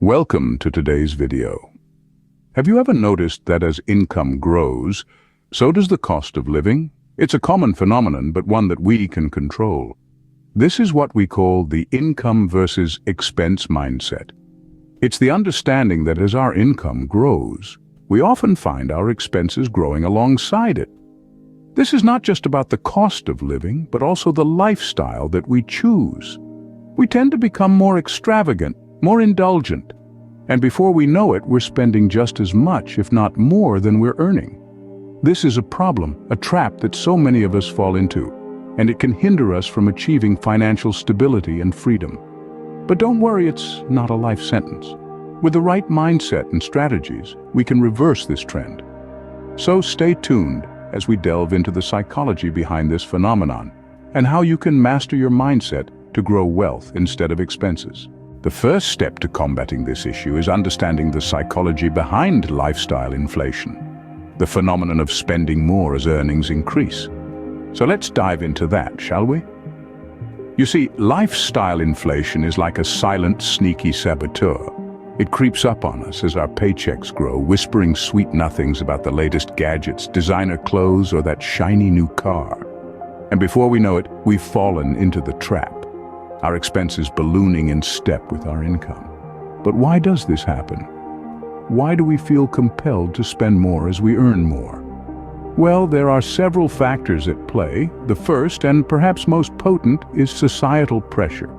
Welcome to today's video. Have you ever noticed that as income grows, so does the cost of living? It's a common phenomenon, but one that we can control. This is what we call the income versus expense mindset. It's the understanding that as our income grows, we often find our expenses growing alongside it. This is not just about the cost of living, but also the lifestyle that we choose. We tend to become more extravagant, more indulgent, and before we know it, we're spending just as much, if not more, than we're earning. This is a problem, a trap that so many of us fall into, and it can hinder us from achieving financial stability and freedom. But don't worry, it's not a life sentence. With the right mindset and strategies, we can reverse this trend. So stay tuned as we delve into the psychology behind this phenomenon and how you can master your mindset to grow wealth instead of expenses. The first step to combating this issue is understanding the psychology behind lifestyle inflation, the phenomenon of spending more as earnings increase. So let's dive into that, shall we? You see, lifestyle inflation is like a silent, sneaky saboteur. It creeps up on us as our paychecks grow, whispering sweet nothings about the latest gadgets, designer clothes, or that shiny new car. And before we know it, we've fallen into the trap, our expenses ballooning in step with our income. But why does this happen? Why do we feel compelled to spend more as we earn more? Well, there are several factors at play. The first, and perhaps most potent, is societal pressure.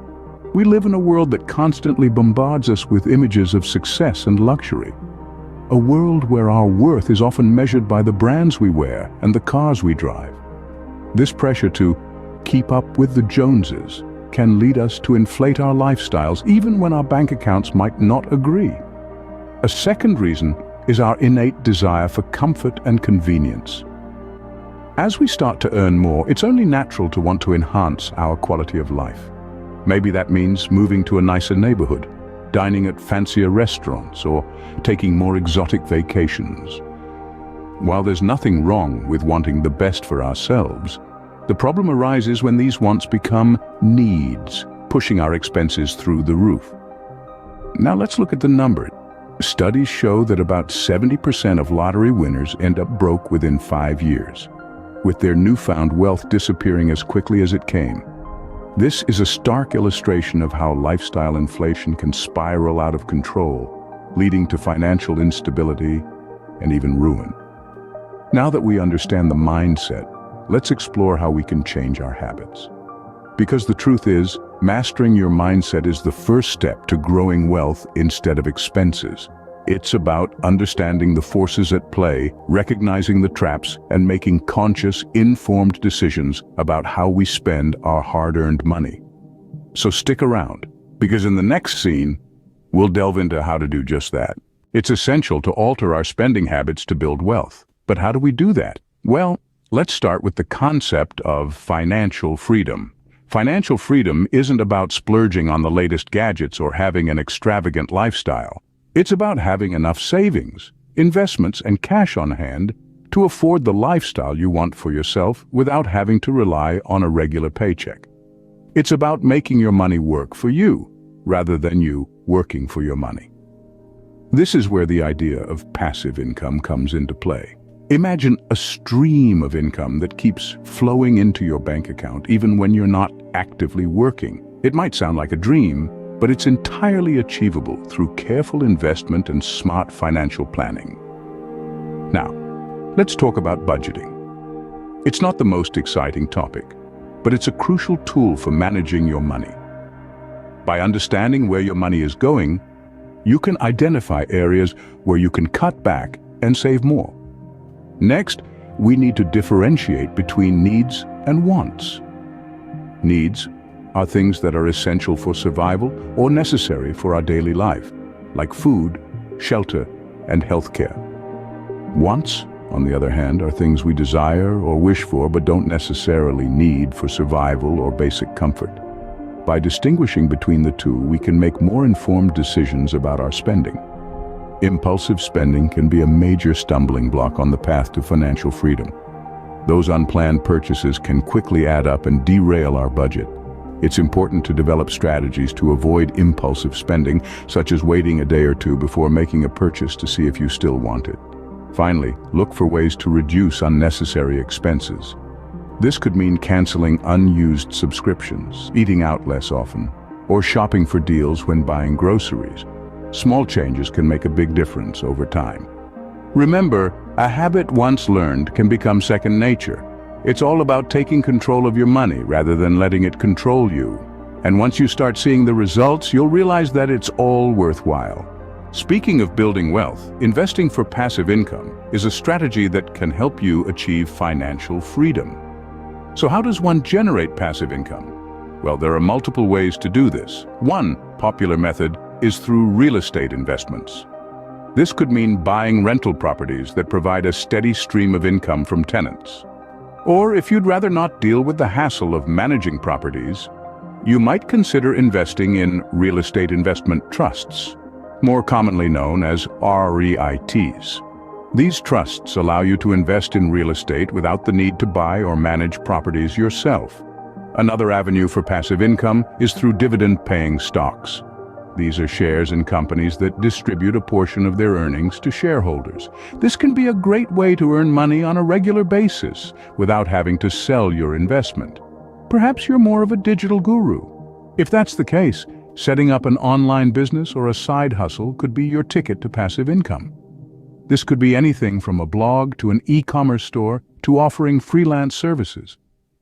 We live in a world that constantly bombards us with images of success and luxury. A world where our worth is often measured by the brands we wear and the cars we drive. This pressure to keep up with the Joneses can lead us to inflate our lifestyles even when our bank accounts might not agree. A second reason is our innate desire for comfort and convenience. As we start to earn more, it's only natural to want to enhance our quality of life. Maybe that means moving to a nicer neighborhood, dining at fancier restaurants, or taking more exotic vacations. While there's nothing wrong with wanting the best for ourselves, the problem arises when these wants become needs, pushing our expenses through the roof. Now let's look at the number. Studies show that about 70% of lottery winners end up broke within 5 years, with their newfound wealth disappearing as quickly as it came. This is a stark illustration of how lifestyle inflation can spiral out of control, leading to financial instability and even ruin. Now that we understand the mindset, let's explore how we can change our habits. Because the truth is, mastering your mindset is the first step to growing wealth instead of expenses. It's about understanding the forces at play, recognizing the traps, and making conscious, informed decisions about how we spend our hard-earned money. So stick around, because in the next scene, we'll delve into how to do just that. It's essential to alter our spending habits to build wealth. But how do we do that? Well, let's start with the concept of financial freedom. Financial freedom isn't about splurging on the latest gadgets or having an extravagant lifestyle. It's about having enough savings, investments, and cash on hand to afford the lifestyle you want for yourself without having to rely on a regular paycheck. It's about making your money work for you, rather than you working for your money. This is where the idea of passive income comes into play. Imagine a stream of income that keeps flowing into your bank account even when you're not actively working. It might sound like a dream, but it's entirely achievable through careful investment and smart financial planning. Now, let's talk about budgeting. It's not the most exciting topic, but it's a crucial tool for managing your money. By understanding where your money is going, you can identify areas where you can cut back and save more. Next, we need to differentiate between needs and wants. Needs are things that are essential for survival or necessary for our daily life, like food, shelter, and healthcare. Wants, on the other hand, are things we desire or wish for but don't necessarily need for survival or basic comfort. By distinguishing between the two, we can make more informed decisions about our spending. Impulsive spending can be a major stumbling block on the path to financial freedom. Those unplanned purchases can quickly add up and derail our budget, It's important to develop strategies to avoid impulsive spending, such as waiting a day or two before making a purchase to see if you still want it. Finally, look for ways to reduce unnecessary expenses. This could mean canceling unused subscriptions, eating out less often, or shopping for deals when buying groceries. Small changes can make a big difference over time. Remember, a habit once learned can become second nature. It's all about taking control of your money rather than letting it control you. And once you start seeing the results, you'll realize that it's all worthwhile. Speaking of building wealth, investing for passive income is a strategy that can help you achieve financial freedom. So how does one generate passive income? Well, there are multiple ways to do this. One popular method is through real estate investments. This could mean buying rental properties that provide a steady stream of income from tenants. Or if you'd rather not deal with the hassle of managing properties, you might consider investing in real estate investment trusts, more commonly known as REITs. These trusts allow you to invest in real estate without the need to buy or manage properties yourself. Another avenue for passive income is through dividend-paying stocks. These are shares in companies that distribute a portion of their earnings to shareholders. This can be a great way to earn money on a regular basis without having to sell your investment. Perhaps you're more of a digital guru. If that's the case, setting up an online business or a side hustle could be your ticket to passive income. This could be anything from a blog to an e-commerce store to offering freelance services.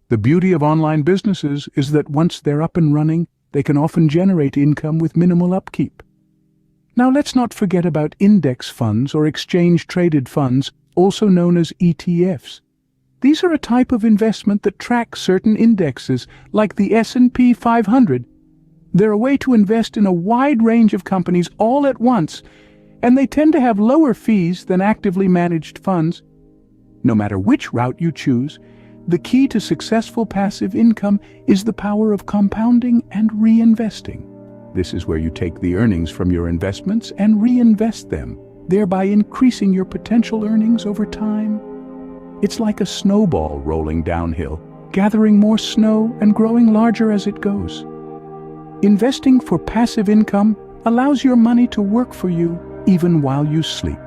The beauty of online businesses is that once they're up and running, they can often generate income with minimal upkeep. Now let's not forget about index funds or exchange-traded funds, also known as ETFs. These are a type of investment that tracks certain indexes, like the S&P 500. They're a way to invest in a wide range of companies all at once, and they tend to have lower fees than actively managed funds. No matter which route you choose, the key to successful passive income is the power of compounding and reinvesting. This is where you take the earnings from your investments and reinvest them, thereby increasing your potential earnings over time. It's like a snowball rolling downhill, gathering more snow and growing larger as it goes. Investing for passive income allows your money to work for you even while you sleep.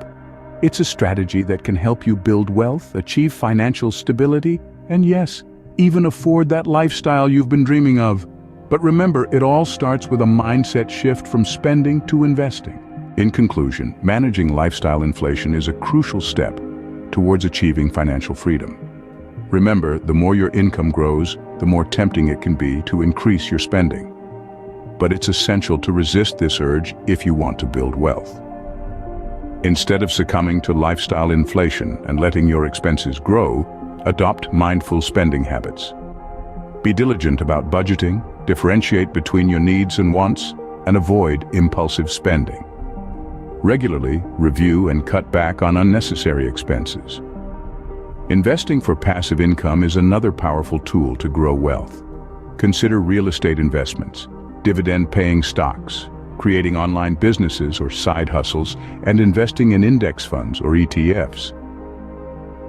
It's a strategy that can help you build wealth, achieve financial stability, and yes, even afford that lifestyle you've been dreaming of. But remember, it all starts with a mindset shift from spending to investing. In conclusion, managing lifestyle inflation is a crucial step towards achieving financial freedom. Remember, the more your income grows, the more tempting it can be to increase your spending. But it's essential to resist this urge if you want to build wealth. Instead of succumbing to lifestyle inflation and letting your expenses grow, adopt mindful spending habits. Be diligent about budgeting, differentiate between your needs and wants, and avoid impulsive spending. Regularly review and cut back on unnecessary expenses. Investing for passive income is another powerful tool to grow wealth. Consider real estate investments, dividend-paying stocks, creating online businesses or side hustles, and investing in index funds or ETFs.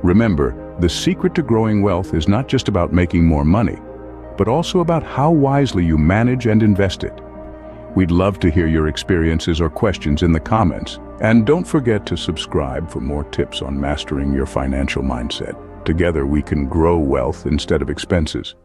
Remember, the secret to growing wealth is not just about making more money, but also about how wisely you manage and invest it. We'd love to hear your experiences or questions in the comments, and don't forget to subscribe for more tips on mastering your financial mindset. Together we can grow wealth instead of expenses.